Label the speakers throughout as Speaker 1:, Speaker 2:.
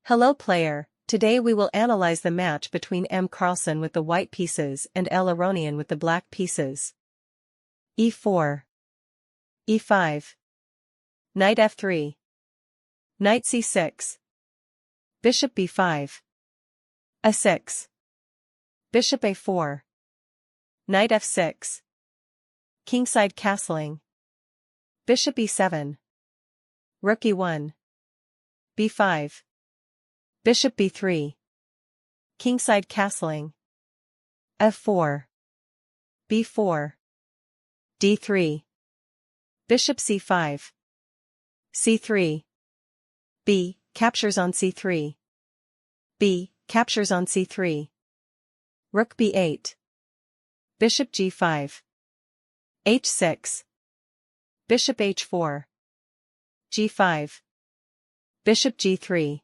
Speaker 1: Hello player, today we will analyze the match between M. Carlsen with the white pieces and L. Aronian with the black pieces. e4. e5. Knight f3. Knight c6. Bishop b5. a6. Bishop a4. Knight f6. Kingside castling. Bishop e7. Rook e1. b5. Bishop b3. Kingside castling. f4. b4. d3. Bishop c5. c3. b. Captures on c3. b. Captures on c3. Rook b8. Bishop g5. h6. Bishop h4. g5. Bishop g3.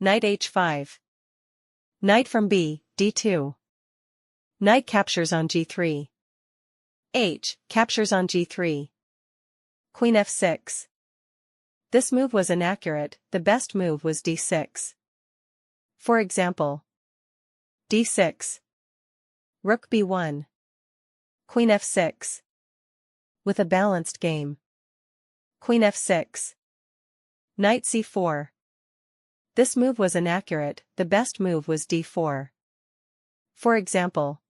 Speaker 1: Knight h5. Knight from b, d2. Knight captures on g3. H. Captures on g3. Queen f6. This move was inaccurate, the best move was d6. For example, d6. Rook b1. Queen f6. With a balanced game. Queen f6. Knight c4. This move was inaccurate, the best move was d4. For example,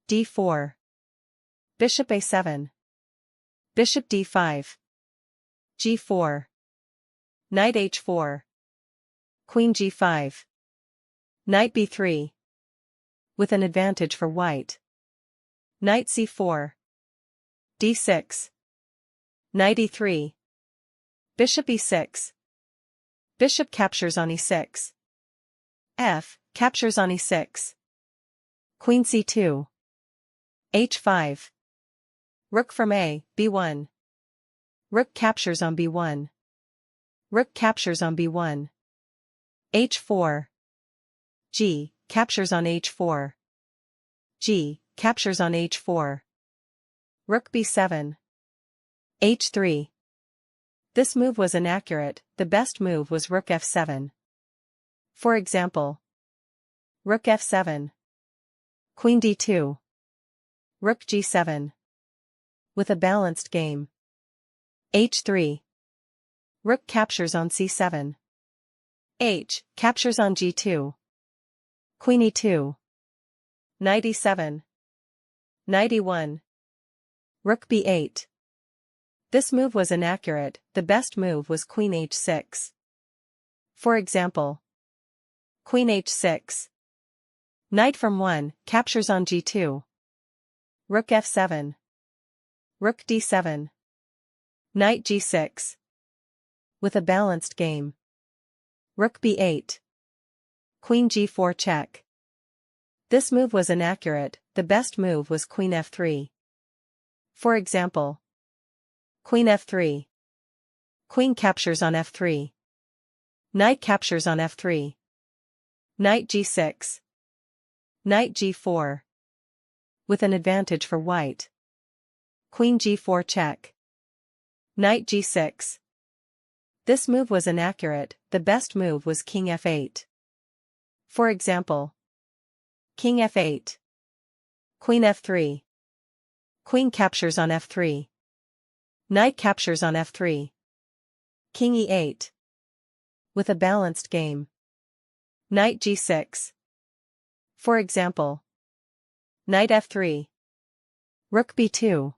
Speaker 1: d4. Bishop a7. Bishop d5. g4. Knight h4. Queen g5. Knight b3. With an advantage for white. Knight c4. d6. Knight e3. Bishop e6. Bishop captures on e6. F. Captures on e6. Queen c2. h5. Rook from a, b1. Rook captures on b1. Rook captures on b1. h4. G. Captures on h4. G. Captures on h4. Rook b7. h3. This move was inaccurate, the best move was rook f7. For example, rook f7. Queen d2. Rook g7. With a balanced game. h3. Rook captures on c7. H. Captures on g2. Queen e2. Knight e7. Knight e1. Rook b8. This move was inaccurate, the best move was queen h6. For example, queen h6. Knight from 1, captures on g2. Rook f7. Rook d7. Knight g6. With a balanced game. Rook b8. Queen g4 check. This move was inaccurate, the best move was queen f3. For example, queen f3. Queen captures on f3. Knight captures on f3. Knight g6. Knight g4. With an advantage for white. Queen g4 check. Knight g6. This move was inaccurate, the best move was king f8. For example, king f8. Queen f3. Queen captures on f3. Knight captures on f3. King e8. With a balanced game. Knight g6. For example, knight f3. Rook b2.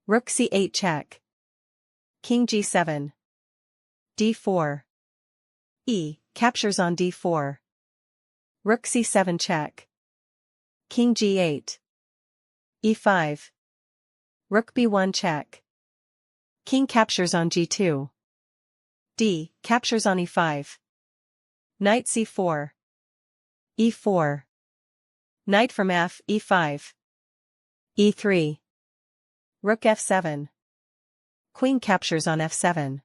Speaker 1: Rook c8 check. King g7. d4. E. Captures on d4. Rook c7 check. King g8. e5. Rook b1 check. King captures on g2. D. Captures on e5. Knight c4. e4. Knight from f, e5. e3. Rook f7. Queen captures on f7.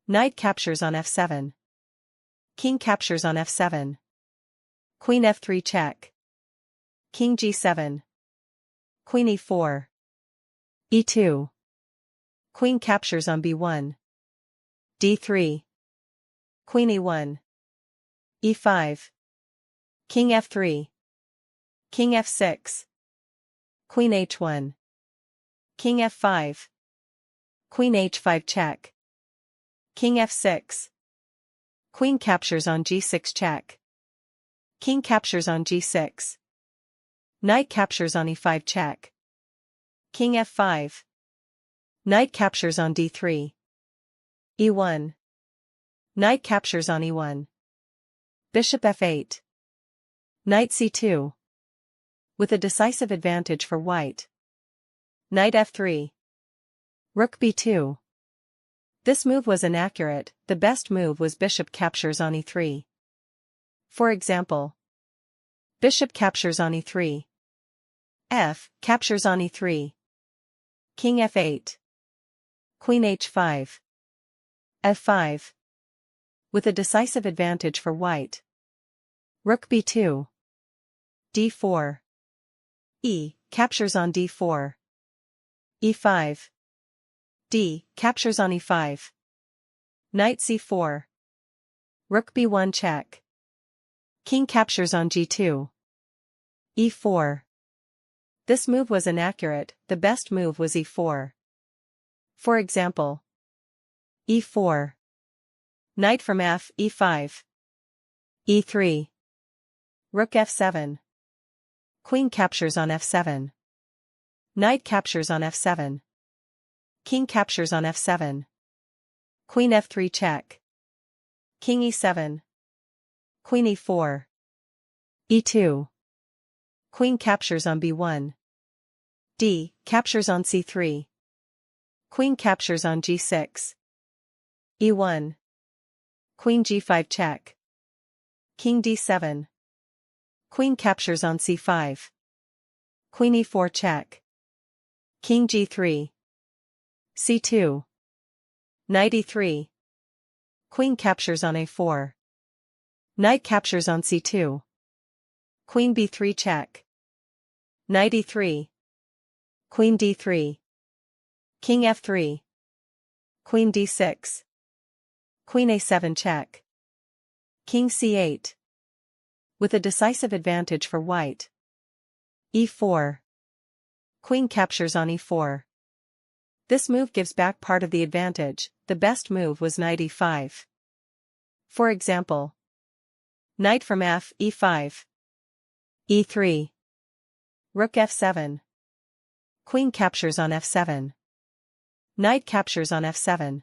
Speaker 1: Knight captures on f7. King captures on f7. Queen f3 check. King g7. Queen e4. e2. Queen captures on b1. d3. Queen e1. e5. King f3. King f6. Queen h1. King f5. Queen h5 check. King f6. Queen captures on g6 check. King captures on g6. Knight captures on e5 check. King f5. Knight captures on d3. e1. Knight captures on e1. Bishop f8. Knight c2. With a decisive advantage for white. Knight f3. Rook b2. This move was inaccurate, the best move was bishop captures on e3. For example, bishop captures on e3. F captures on e3. King f8. Queen h5. f5. With a decisive advantage for white. Rook b2. d4. E captures on d4. e5. D captures on e5. Knight c4. Rook b1 check. King captures on g2. e4. This move was inaccurate, the best move was e4. For example, e4. Knight from f, e5. e3. Rook f7. Queen captures on f7. Knight captures on f7. King captures on f7. Queen f3 check. King e7. Queen e4. e2. Queen captures on b1. D captures on c3. Queen captures on g6. e1. Queen g5 check. King d7. Queen captures on c5. Queen e4 check. King g3. c2. Knight e3. Queen captures on a4. Knight captures on c2. Queen b3 check. Knight e3. Queen d3. King f3. Queen d6. Queen a7 check. King c8. With a decisive advantage for white. e4. Queen captures on e4. This move gives back part of the advantage, the best move was knight e5. For example, knight from f, e5. e3. Rook f7. Queen captures on f7. Knight captures on f7.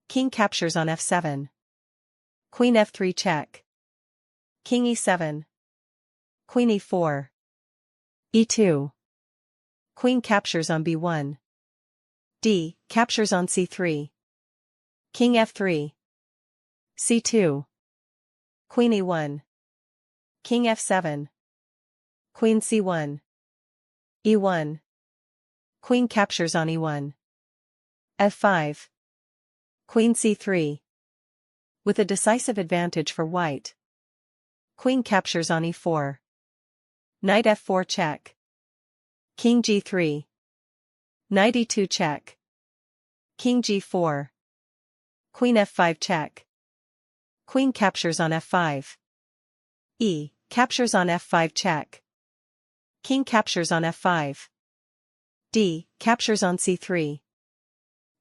Speaker 1: King captures on f7. Queen f3 check. King e7. Queen e4. e2. Queen captures on b1. D captures on c3. King f3. c2. Queen e1. King f7. Queen c1. e1. Queen captures on e1. f5. Queen c3. With a decisive advantage for white. Queen captures on e4. Knight f4 check. King g3. Knight e2 check. King g4. Queen f5 check. Queen captures on f5. E captures on f5 check. King captures on f5. D captures on c3.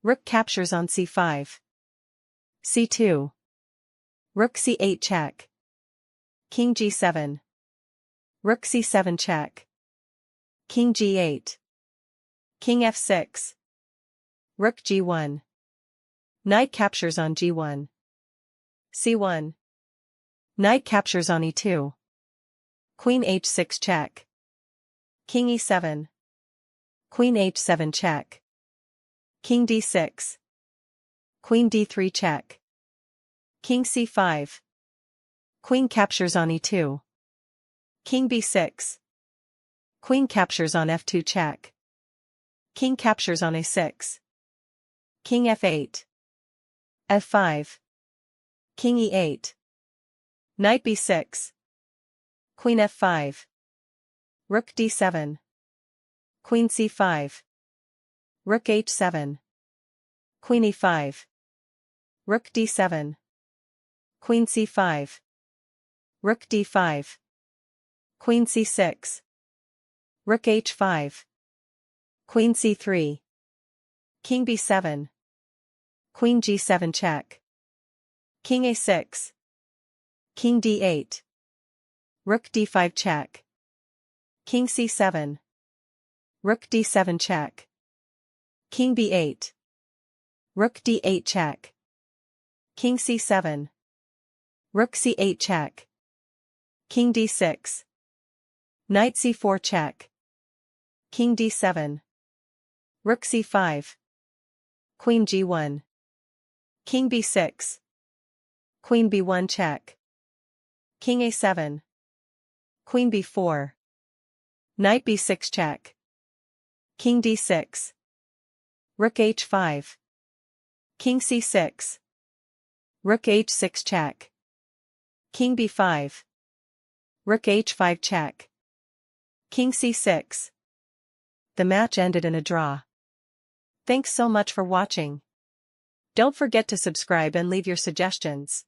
Speaker 1: Rook captures on c5. c2. Rook c8 check. King g7. Rook c7 check. King g8. King f6. Rook g1. Knight captures on g1. c1. Knight captures on e2. Queen h6 check. King e7. Queen h7 check. King d6. Queen d3 check. King c5. Queen captures on e2. King b6. Queen captures on f2 check. King captures on a6. King f8. f5. King e8. Knight b6. Queen f5. Rook d7. Queen c5. Rook h7. Queen e5. Rook d7. Queen c5. Rook d5. Queen c6. Rook h5. Queen c3. King b7. Queen g7 check. King a6. King d8. Rook d5 check. King c7. Rook d7 check. King b8. Rook d8 check. King c7. Rook c8 check. King d6. Knight c4 check. King d7. Rook c5. Queen g1. King b6. Queen b1 check. King a7. Queen b4. Knight b6 check. King d6. Rook h5. King c6. Rook h6 check. King b5. Rook h5 check. King c6. The match ended in a draw. Thanks so much for watching. Don't forget to subscribe and leave your suggestions.